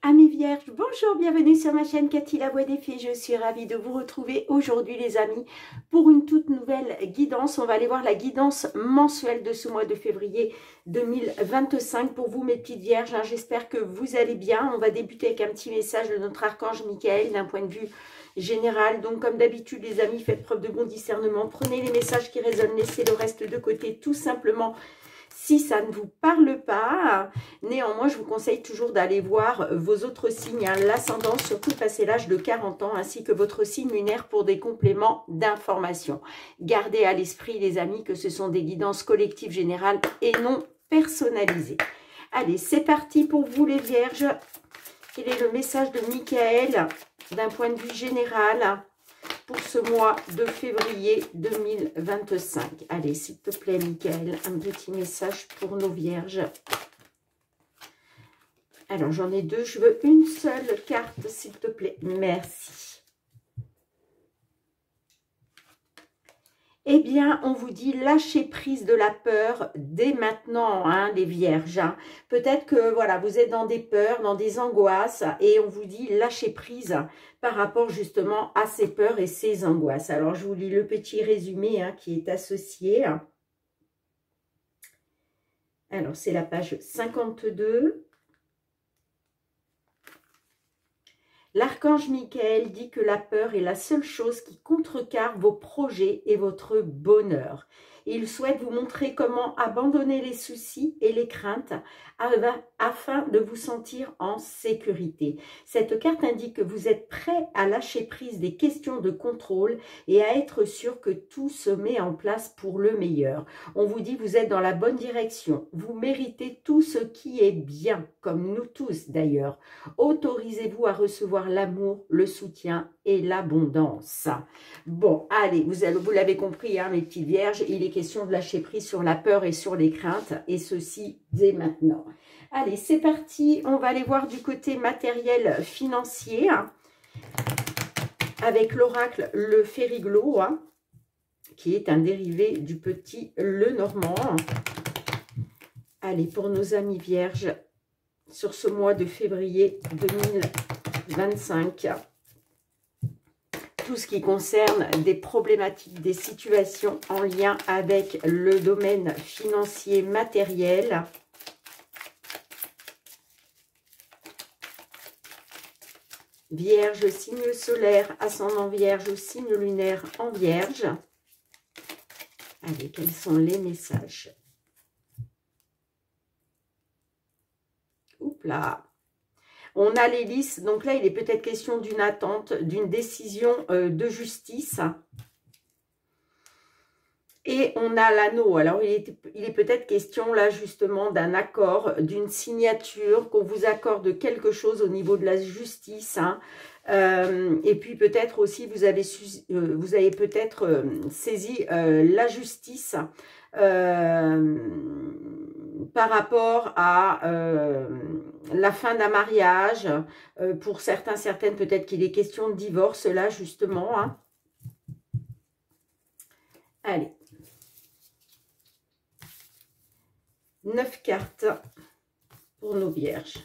Amis vierges, bonjour, bienvenue sur ma chaîne Cathy la Voix des Fées. Je suis ravie de vous retrouver aujourd'hui les amis pour une toute nouvelle guidance. On va aller voir la guidance mensuelle de ce mois de février 2025 pour vous mes petites vierges. J'espère que vous allez bien. On va débuter avec un petit message de notre archange Michael d'un point de vue général. Donc comme d'habitude les amis, faites preuve de bon discernement. Prenez les messages qui résonnent, laissez le reste de côté tout simplement. Si ça ne vous parle pas, néanmoins, je vous conseille toujours d'aller voir vos autres signes, l'ascendant, surtout passé l'âge de 40 ans, ainsi que votre signe lunaire pour des compléments d'information. Gardez à l'esprit, les amis, que ce sont des guidances collectives générales et non personnalisées. Allez, c'est parti pour vous les vierges. Quel est le message de Michael d'un point de vue général pour ce mois de février 2025. Allez, s'il te plaît, Michael, un petit message pour nos vierges. Alors, j'en ai deux. Je veux une seule carte, s'il te plaît. Merci. Eh bien, on vous dit lâchez prise de la peur dès maintenant, hein, les vierges. Hein. Peut-être que voilà, vous êtes dans des peurs, dans des angoisses, et on vous dit lâchez prise par rapport justement à ces peurs et ces angoisses. Alors, je vous lis le petit résumé hein, qui est associé. Alors, c'est la page 52. L'archange Michael dit que la peur est la seule chose qui contrecarre vos projets et votre bonheur. Il souhaite vous montrer comment abandonner les soucis et les craintes afin de vous sentir en sécurité. Cette carte indique que vous êtes prêt à lâcher prise des questions de contrôle et à être sûr que tout se met en place pour le meilleur. On vous dit que vous êtes dans la bonne direction. Vous méritez tout ce qui est bien, comme nous tous d'ailleurs. Autorisez-vous à recevoir l'amour, le soutien et l'abondance. Bon, allez, vous l'avez compris, hein, mes petites vierges, il est question de lâcher prise sur la peur et sur les craintes, et ceci dès maintenant. Allez, c'est parti, on va aller voir du côté matériel financier, hein, avec l'oracle le Fériglo, hein, qui est un dérivé du petit Lenormand. Allez, pour nos amis vierges, sur ce mois de février 2025, tout ce qui concerne des problématiques, des situations en lien avec le domaine financier matériel. Vierge, signe solaire, ascendant vierge, signe lunaire en vierge. Allez, quels sont les messages? Oups là. On a l'hélice, donc là, il est peut-être question d'une attente, d'une décision de justice. Et on a l'anneau. Alors, il est peut-être question, là, justement, d'un accord, d'une signature, qu'on vous accorde quelque chose au niveau de la justice. Hein. Et puis, peut-être aussi, vous avez peut-être saisi la justice par rapport à la fin d'un mariage. Pour certains, certaines, peut-être qu'il est question de divorce, là, justement. Hein. Allez. 9 cartes pour nos vierges.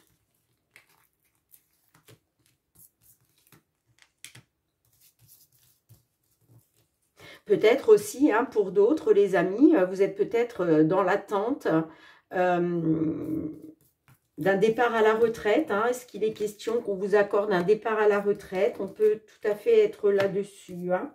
Peut-être aussi, hein, pour d'autres, les amis, vous êtes peut-être dans l'attente d'un départ à la retraite. Hein. Est-ce qu'il est question qu'on vous accorde un départ à la retraite? On peut tout à fait être là-dessus. Hein.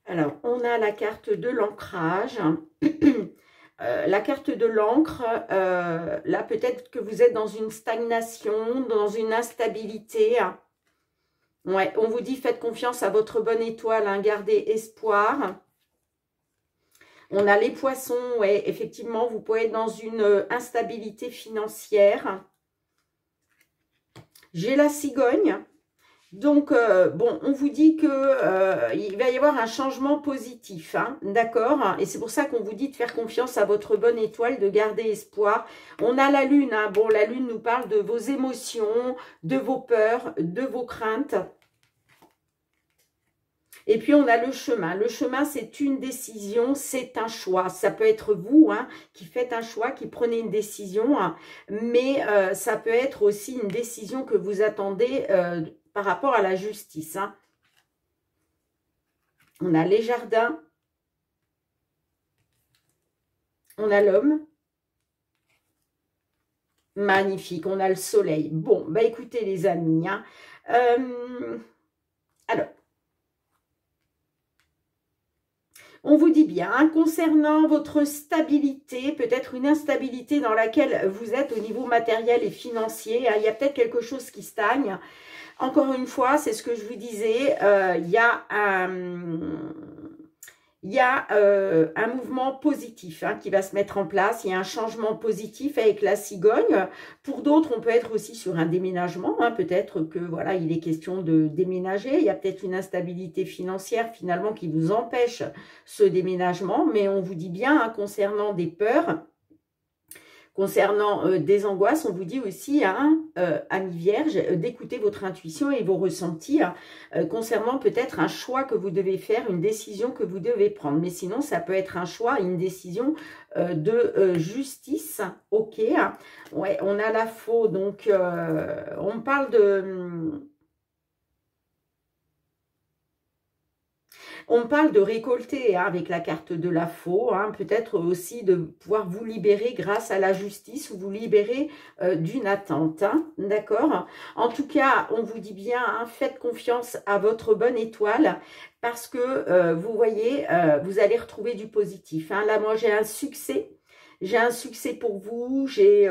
Alors, on a la carte de l'ancrage. La carte de l'encre, là, peut-être que vous êtes dans une stagnation, dans une instabilité. Ouais, on vous dit, faites confiance à votre bonne étoile, hein, gardez espoir. On a les poissons, ouais, effectivement, vous pouvez être dans une instabilité financière. J'ai la cigogne. Donc, bon, on vous dit que il va y avoir un changement positif, hein, d'accord? Et c'est pour ça qu'on vous dit de faire confiance à votre bonne étoile, de garder espoir. On a la lune, hein. Bon, la lune nous parle de vos émotions, de vos peurs, de vos craintes. Et puis, on a le chemin. Le chemin, c'est une décision, c'est un choix. Ça peut être vous, hein, qui faites un choix, qui prenez une décision, hein, mais ça peut être aussi une décision que vous attendez par rapport à la justice. Hein. On a les jardins, on a l'homme. Magnifique, on a le soleil. Bon, bah écoutez les amis, hein, alors, on vous dit bien, hein, concernant votre stabilité, peut-être une instabilité dans laquelle vous êtes au niveau matériel et financier, hein, il y a peut-être quelque chose qui stagne. Encore une fois, c'est ce que je vous disais, il y a un mouvement positif, hein, qui va se mettre en place. Il y a un changement positif avec la cigogne. Pour d'autres, on peut être aussi sur un déménagement. Hein, peut-être que voilà, il est question de déménager. Il y a peut-être une instabilité financière finalement qui vous empêche ce déménagement. Mais on vous dit bien, hein, concernant des peurs, concernant des angoisses, on vous dit aussi, hein, Amis Vierge, d'écouter votre intuition et vos ressentis concernant peut-être un choix que vous devez faire, une décision que vous devez prendre. Mais sinon, ça peut être un choix, une décision de justice. Ok, hein. Ouais, on a la faux, donc on parle de... On parle de récolter, hein, avec la carte de la faux, hein, peut-être aussi de pouvoir vous libérer grâce à la justice ou vous libérer d'une attente, hein, d'accord? En tout cas, on vous dit bien, hein, faites confiance à votre bonne étoile parce que vous voyez, vous allez retrouver du positif. Hein. Là, moi, j'ai un succès. J'ai un succès pour vous, j'ai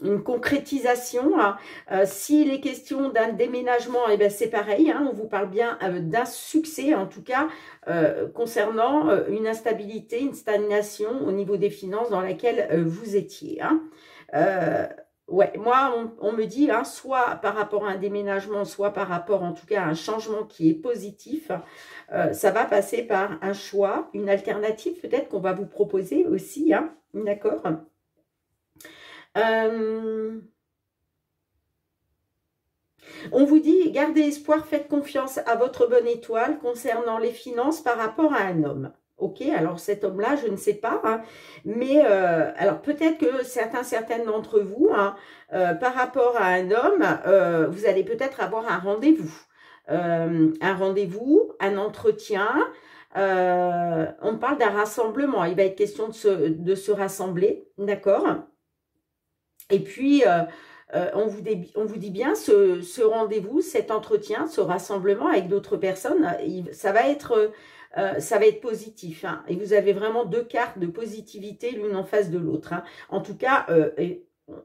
une concrétisation. Hein. S'il est question d'un déménagement, eh ben c'est pareil, hein, on vous parle bien d'un succès, en tout cas, concernant une instabilité, une stagnation au niveau des finances dans laquelle vous étiez. Hein. Ouais, moi, on me dit, hein, soit par rapport à un déménagement, soit par rapport, en tout cas, à un changement qui est positif, ça va passer par un choix, une alternative peut-être qu'on va vous proposer aussi, hein, d'accord? On vous dit, gardez espoir, faites confiance à votre bonne étoile concernant les finances par rapport à un homme. Ok, alors cet homme-là, je ne sais pas, hein, mais alors peut-être que certaines d'entre vous, hein, par rapport à un homme, vous allez peut-être avoir un rendez-vous. Un entretien. On parle d'un rassemblement. Il va être question de se rassembler, d'accord? Et puis, on vous dit bien, ce rendez-vous, cet entretien, ce rassemblement avec d'autres personnes, ça va être positif. Hein, et vous avez vraiment deux cartes de positivité l'une en face de l'autre. Hein. En tout cas,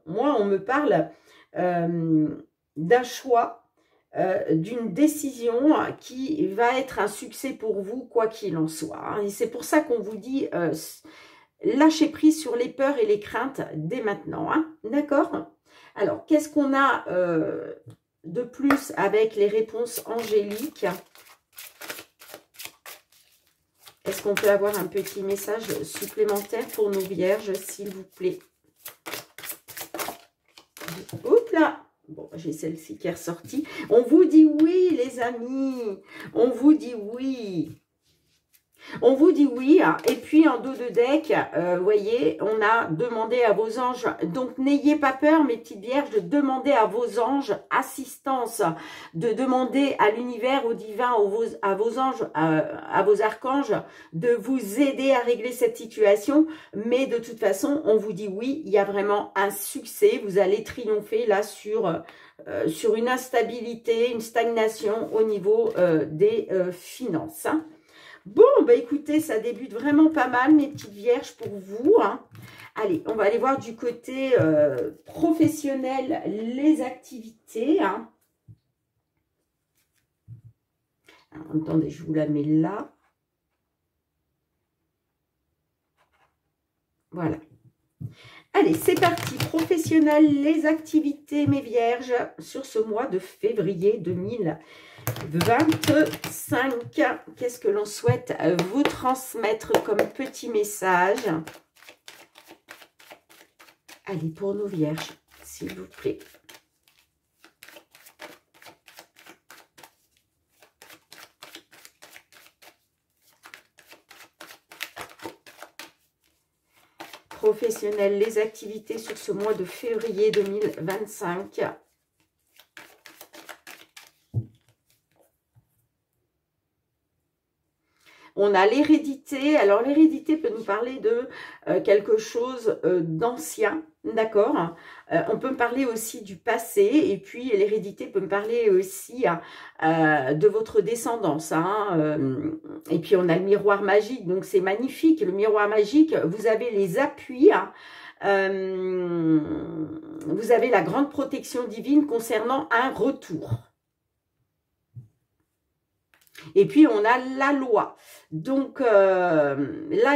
moi, on me parle d'un choix, d'une décision qui va être un succès pour vous, quoi qu'il en soit. Hein. Et c'est pour ça qu'on vous dit... lâchez prise sur les peurs et les craintes dès maintenant, hein, d'accord? Alors, qu'est-ce qu'on a de plus avec les réponses angéliques? Est-ce qu'on peut avoir un petit message supplémentaire pour nos vierges, s'il vous plaît? Oups là! Bon, j'ai celle-ci qui est ressortie. On vous dit oui, les amis. On vous dit oui. On vous dit oui, et puis en dos de deck, vous voyez, on a demandé à vos anges, donc n'ayez pas peur mes petites vierges, de demander à vos anges assistance, de demander à l'univers, au divin, à vos anges, à vos archanges, de vous aider à régler cette situation, mais de toute façon, on vous dit oui, il y a vraiment un succès, vous allez triompher là sur une instabilité, une stagnation au niveau des finances, hein. Bon, bah écoutez, ça débute vraiment pas mal, mes petites vierges, pour vous. Hein. Allez, on va aller voir du côté professionnel les activités. Hein. Alors, attendez, je vous la mets là. Voilà. Allez, c'est parti. Professionnel, les activités, mes vierges, sur ce mois de février 2025. Qu'est-ce que l'on souhaite vous transmettre comme petit message? Allez, pour nos vierges, s'il vous plaît. Professionnel, les activités sur ce mois de février 2025. On a l'hérédité. Alors, l'hérédité peut nous parler de quelque chose d'ancien, d'accord? On peut me parler aussi du passé. Et puis, l'hérédité peut me parler aussi de votre descendance. Hein, et puis, on a le miroir magique. Donc, c'est magnifique. Le miroir magique, vous avez les appuis. Vous avez la grande protection divine concernant un retour. Et puis, on a la loi. Donc, là,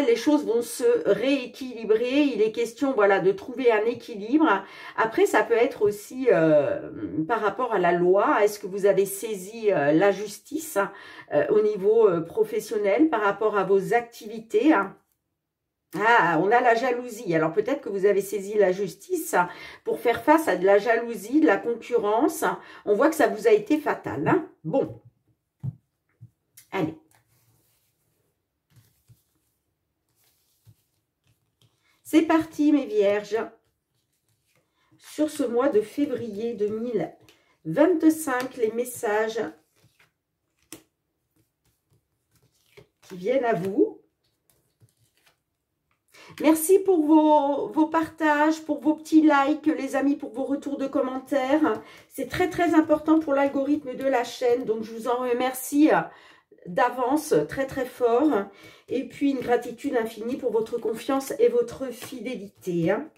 les choses vont se rééquilibrer. Il est question, voilà, de trouver un équilibre. Après, ça peut être aussi par rapport à la loi. Est-ce que vous avez saisi la justice au niveau professionnel par rapport à vos activités? Ah, on a la jalousie. Alors, peut-être que vous avez saisi la justice pour faire face à de la jalousie, de la concurrence. On voit que ça vous a été fatal. Hein? Bon. Allez. C'est parti, mes vierges. Sur ce mois de février 2025, les messages qui viennent à vous. Merci pour vos partages, pour vos petits likes, les amis, pour vos retours de commentaires. C'est très, très important pour l'algorithme de la chaîne. Donc, je vous en remercie d'avance très très fort, et puis une gratitude infinie pour votre confiance et votre fidélité. Hein.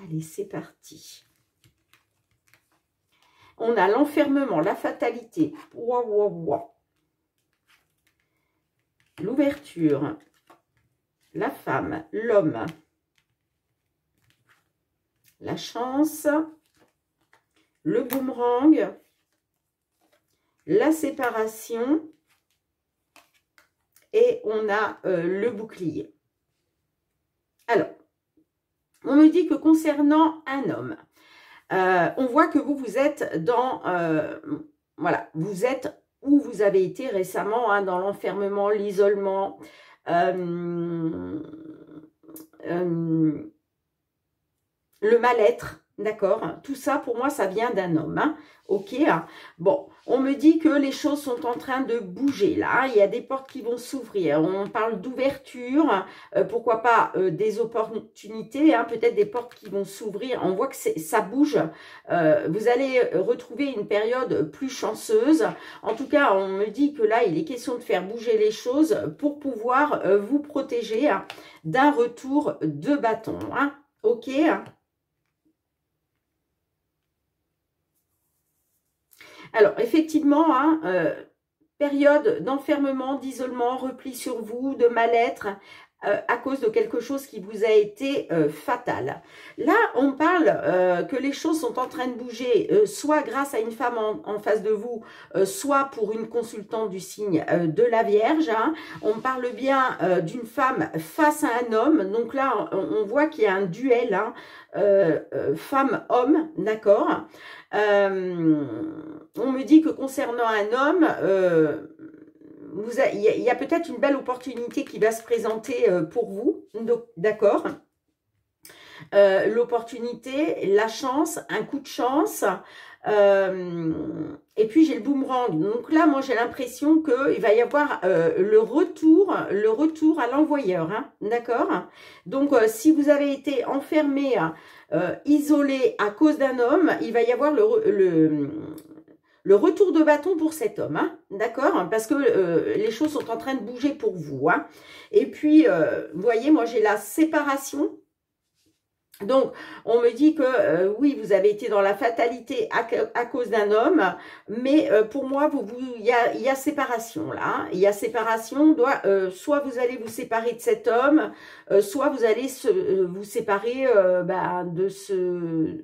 Allez, c'est parti. On a l'enfermement, la fatalité, l'ouverture, la femme, l'homme, la chance, le boomerang, la séparation et on a le bouclier. Alors, on me dit que concernant un homme, on voit que vous êtes dans, voilà, vous êtes où vous avez été récemment, hein, dans l'enfermement, l'isolement, le mal-être, d'accord? Tout ça, pour moi, ça vient d'un homme, hein, ok? Bon, on me dit que les choses sont en train de bouger, là. Il y a des portes qui vont s'ouvrir. On parle d'ouverture, pourquoi pas des opportunités, hein, peut-être des portes qui vont s'ouvrir. On voit que ça bouge. Vous allez retrouver une période plus chanceuse. En tout cas, on me dit que là, il est question de faire bouger les choses pour pouvoir vous protéger d'un retour de bâton, hein, ok? Alors, effectivement, hein, période d'enfermement, d'isolement, repli sur vous, de mal-être, à cause de quelque chose qui vous a été fatal. Là, on parle que les choses sont en train de bouger, soit grâce à une femme en face de vous, soit pour une consultante du signe de la Vierge. Hein. On parle bien d'une femme face à un homme. Donc là, on voit qu'il y a un duel, hein, femme-homme, d'accord. On me dit que concernant un homme, il y a peut-être une belle opportunité qui va se présenter pour vous, d'accord. L'opportunité, la chance, un coup de chance, et puis j'ai le boomerang. Donc là, moi j'ai l'impression qu'il va y avoir le retour à l'envoyeur, hein, d'accord. Donc si vous avez été enfermé, isolé à cause d'un homme, il va y avoir le retour de bâton pour cet homme, hein, d'accord, parce que les choses sont en train de bouger pour vous. Hein. Et puis, vous voyez, moi j'ai la séparation. Donc, on me dit que oui, vous avez été dans la fatalité à cause d'un homme, mais pour moi, il y a séparation là. Hein. Il y a séparation, soit vous allez vous séparer de cet homme, soit vous allez vous séparer de ce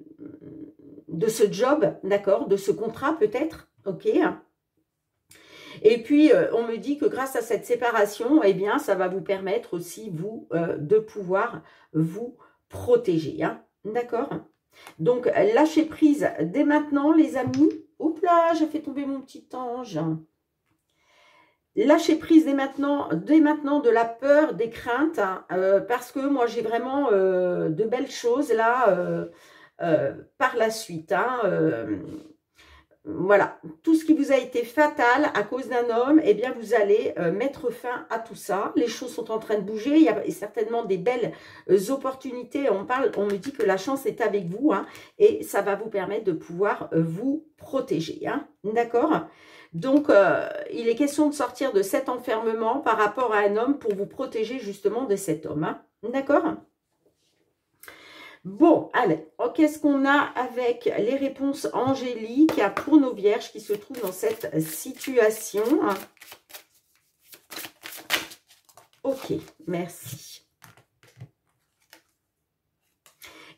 job, d'accord, de ce contrat peut-être, ok. Et puis, on me dit que grâce à cette séparation, eh bien, ça va vous permettre aussi, vous, de pouvoir vous protéger. Hein. D'accord? Donc, lâchez prise dès maintenant, les amis. Oups là, j'ai fait tomber mon petit ange. Lâchez prise dès maintenant de la peur, des craintes, hein, parce que moi, j'ai vraiment de belles choses là par la suite. Hein, voilà, tout ce qui vous a été fatal à cause d'un homme, eh bien, vous allez mettre fin à tout ça. Les choses sont en train de bouger. Il y a certainement des belles opportunités. On me dit que la chance est avec vous, hein, et ça va vous permettre de pouvoir vous protéger. Hein, d'accord? Donc, il est question de sortir de cet enfermement par rapport à un homme pour vous protéger justement de cet homme. Hein, d'accord? Bon, allez, qu'est-ce qu'on a avec les réponses angéliques pour nos vierges qui se trouvent dans cette situation? Ok, merci.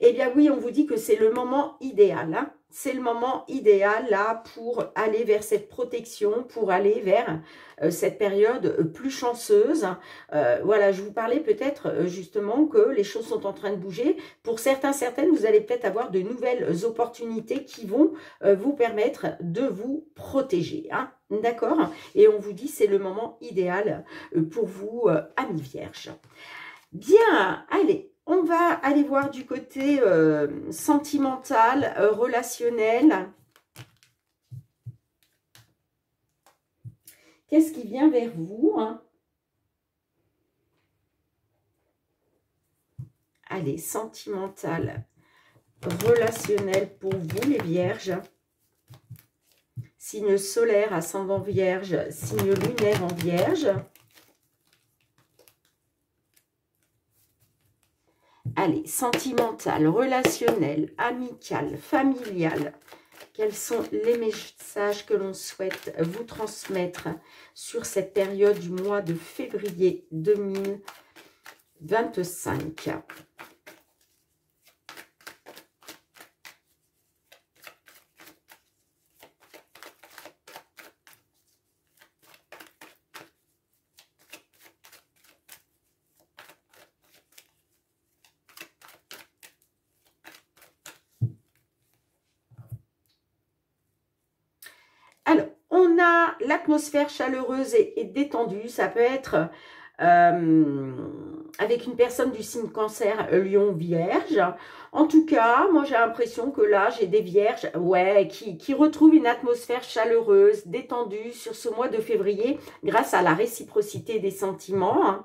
Eh bien oui, on vous dit que c'est le moment idéal. Hein. C'est le moment idéal là pour aller vers cette protection, pour aller vers cette période plus chanceuse. Voilà, je vous parlais peut-être justement que les choses sont en train de bouger. Pour certaines, vous allez peut-être avoir de nouvelles opportunités qui vont vous permettre de vous protéger. Hein. D'accord? Et on vous dit c'est le moment idéal pour vous, amis vierges. Bien, allez. On va aller voir du côté sentimental, relationnel. Qu'est-ce qui vient vers vous? Hein? Allez, sentimental, relationnel pour vous les vierges. Signe solaire, ascendant vierge, signe lunaire en vierge. Allez, sentimental, relationnel, amical, familial. Quels sont les messages que l'on souhaite vous transmettre sur cette période du mois de février 2025 ? Alors, on a l'atmosphère chaleureuse et détendue. Ça peut être avec une personne du signe cancer, lion, vierge. En tout cas, moi j'ai l'impression que là, j'ai des vierges qui retrouvent une atmosphère chaleureuse, détendue sur ce mois de février grâce à la réciprocité des sentiments. Hein.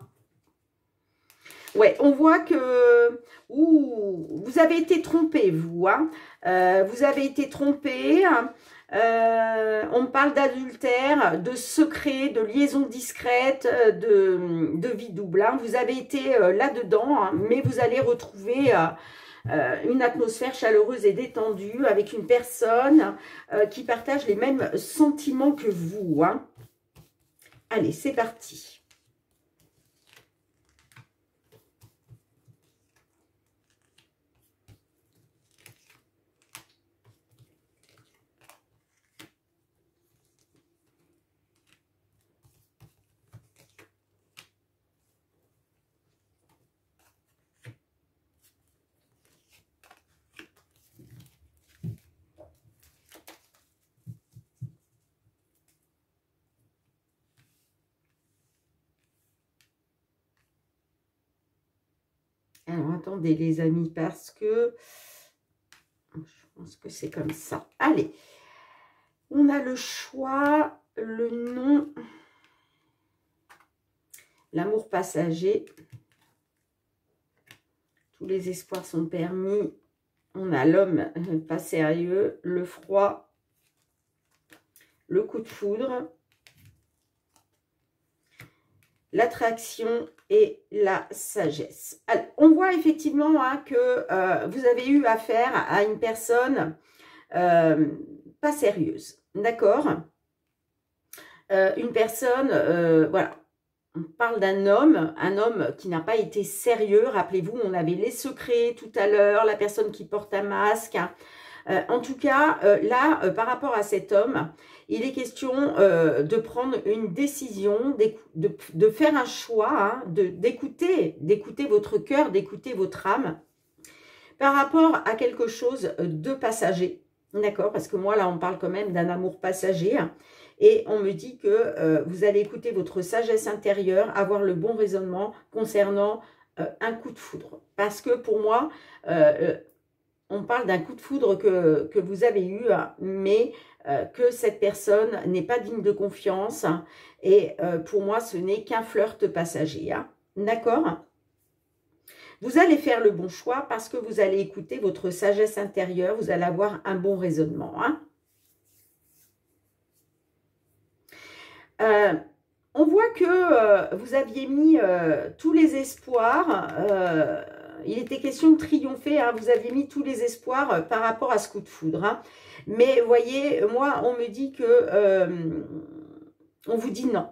Ouais, on voit que vous avez été trompé, vous. Hein. Vous avez été trompé. On parle d'adultère, de secret, de liaison discrète, de vie double. Hein. Vous avez été là-dedans, hein, mais vous allez retrouver une atmosphère chaleureuse et détendue avec une personne qui partage les mêmes sentiments que vous. Hein. Allez, c'est parti. Alors, attendez les amis, parce que je pense que c'est comme ça. Allez, on a le choix, le nom, l'amour passager. Tous les espoirs sont permis. On a l'homme pas sérieux, le froid, le coup de foudre, l'attraction et la sagesse. Alors, on voit effectivement hein, que vous avez eu affaire à une personne pas sérieuse, d'accord? Une personne, voilà, on parle d'un homme qui n'a pas été sérieux. Rappelez-vous, on avait les secrets tout à l'heure, la personne qui porte un masque. Hein. En tout cas, là, par rapport à cet homme, il est question de prendre une décision, de faire un choix, hein, d'écouter votre cœur, d'écouter votre âme, par rapport à quelque chose de passager, d'accord? Parce que moi, là, on parle quand même d'un amour passager, hein, et on me dit que vous allez écouter votre sagesse intérieure, avoir le bon raisonnement concernant un coup de foudre. Parce que pour moi, on parle d'un coup de foudre que vous avez eu, mais que cette personne n'est pas digne de confiance. Et pour moi, ce n'est qu'un flirt passager. Hein. D'accord? Vous allez faire le bon choix parce que vous allez écouter votre sagesse intérieure. Vous allez avoir un bon raisonnement. Hein. On voit que vous aviez mis tous les espoirs. Il était question de triompher, hein, vous aviez mis tous les espoirs par rapport à ce coup de foudre. Hein. Mais vous voyez, moi, on me dit que on vous dit non.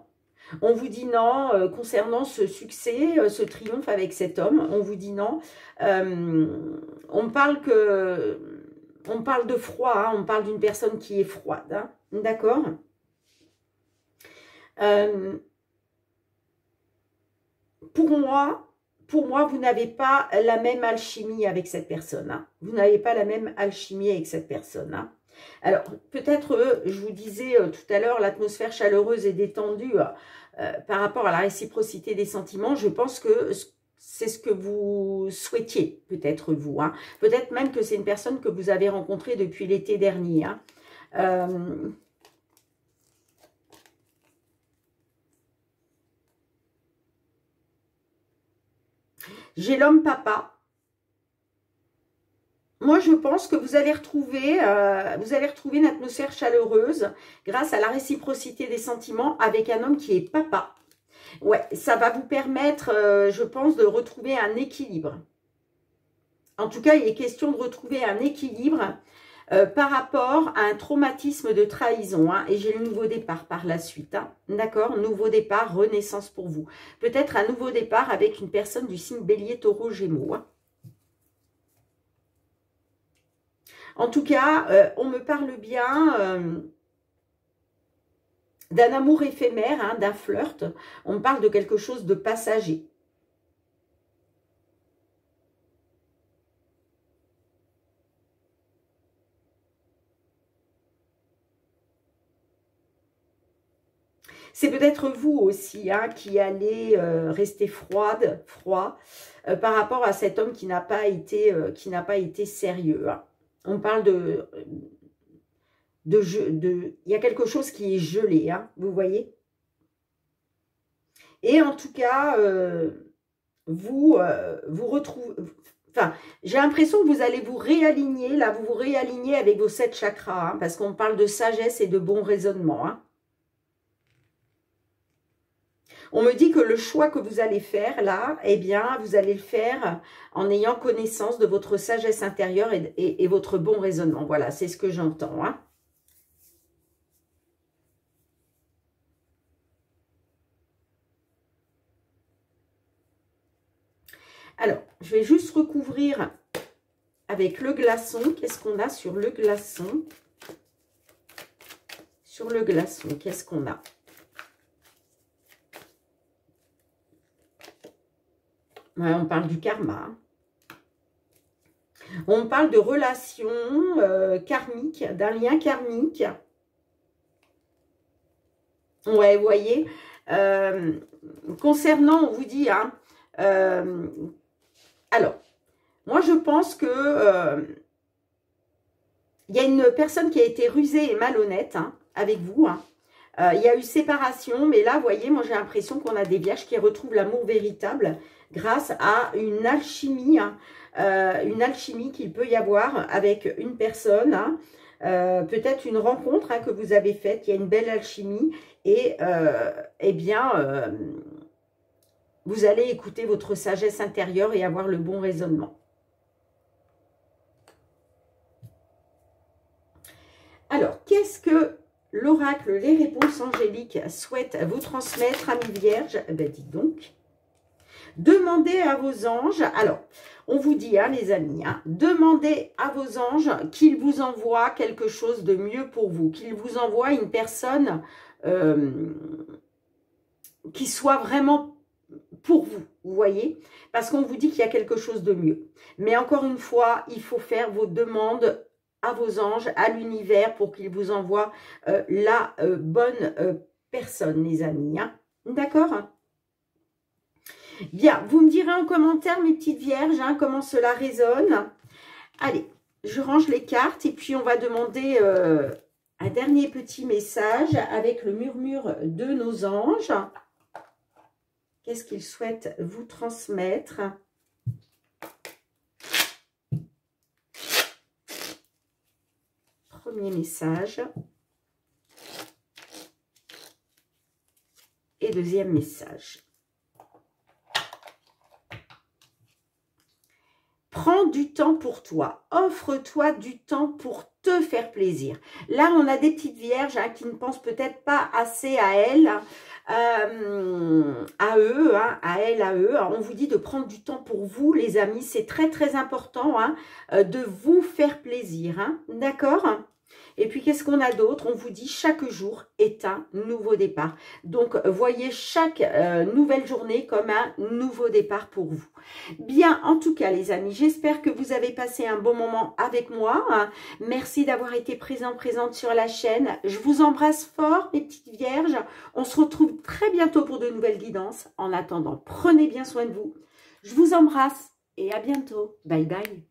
On vous dit non concernant ce succès, ce triomphe avec cet homme. On vous dit non. On parle de froid, hein, on parle d'une personne qui est froide. Hein, d'accord ? Pour moi, vous n'avez pas la même alchimie avec cette personne. Hein. Vous n'avez pas la même alchimie avec cette personne. Hein. Alors, peut-être, je vous disais tout à l'heure, l'atmosphère chaleureuse et détendue par rapport à la réciprocité des sentiments, je pense que c'est ce que vous souhaitiez, peut-être vous. Hein. Peut-être même que c'est une personne que vous avez rencontrée depuis l'été dernier. Hein. J'ai l'homme papa. Moi, je pense que vous allez retrouver une atmosphère chaleureuse grâce à la réciprocité des sentiments avec un homme qui est papa. Ouais, ça va vous permettre, je pense, de retrouver un équilibre. En tout cas, il est question de retrouver un équilibre par rapport à un traumatisme de trahison. Hein, et j'ai le nouveau départ par la suite. Hein, d'accord? Nouveau départ, renaissance pour vous. Peut-être un nouveau départ avec une personne du signe Bélier, Taureau, Gémeaux. Hein. En tout cas, on me parle bien d'un amour éphémère, hein, d'un flirt. On me parle de quelque chose de passager. C'est peut-être vous aussi hein, qui allez rester froid par rapport à cet homme qui n'a pas été sérieux. Hein. On parle il y a quelque chose qui est gelé, hein, vous voyez. Et en tout cas, vous retrouvez... Enfin, j'ai l'impression que vous allez vous réaligner, là, vous vous réalignez avec vos 7 chakras, hein, parce qu'on parle de sagesse et de bon raisonnement, hein. On me dit que le choix que vous allez faire là, eh bien, vous allez le faire en ayant connaissance de votre sagesse intérieure et votre bon raisonnement. Voilà, c'est ce que j'entends. Hein. Alors, je vais juste recouvrir avec le glaçon. Qu'est-ce qu'on a sur le glaçon? Sur le glaçon, qu'est-ce qu'on a? Ouais, on parle du karma. On parle de relations karmiques, d'un lien karmique. Ouais, vous voyez. Concernant, on vous dit, hein, alors, moi je pense que il y a une personne qui a été rusée et malhonnête hein, avec vous. Hein. Il y a eu séparation, mais là, vous voyez, moi j'ai l'impression qu'on a des vierges qui retrouvent l'amour véritable grâce à une alchimie qu'il peut y avoir avec une personne, hein, peut-être une rencontre hein, que vous avez faite, il y a une belle alchimie et eh bien, vous allez écouter votre sagesse intérieure et avoir le bon raisonnement. Alors, qu'est-ce que l'oracle, les réponses angéliques souhaitent vous transmettre, amis vierges? Ben, dites donc. Demandez à vos anges, alors, on vous dit, hein, les amis, hein, demandez à vos anges qu'ils vous envoient quelque chose de mieux pour vous, qu'ils vous envoient une personne qui soit vraiment pour vous, vous voyez? Parce qu'on vous dit qu'il y a quelque chose de mieux. Mais encore une fois, il faut faire vos demandes à vos anges, à l'univers, pour qu'ils vous envoient la bonne personne, les amis. Hein. D'accord? Bien, vous me direz en commentaire, mes petites vierges, hein, comment cela résonne. Allez, je range les cartes et puis on va demander un dernier petit message avec le murmure de nos anges. Qu'est-ce qu'ils souhaitent vous transmettre? Premier message. Et deuxième message. Prends du temps pour toi. Offre-toi du temps pour te faire plaisir. Là, on a des petites vierges hein, qui ne pensent peut-être pas assez à elles, à eux, hein, à elles, à eux. Alors, on vous dit de prendre du temps pour vous, les amis. C'est très, très important hein, de vous faire plaisir. Hein, d'accord ? Et puis, qu'est-ce qu'on a d'autre? On vous dit chaque jour est un nouveau départ. Donc, voyez chaque nouvelle journée comme un nouveau départ pour vous. Bien, en tout cas, les amis, j'espère que vous avez passé un bon moment avec moi. Merci d'avoir été présente sur la chaîne. Je vous embrasse fort, mes petites vierges. On se retrouve très bientôt pour de nouvelles guidances. En attendant, prenez bien soin de vous. Je vous embrasse et à bientôt. Bye bye.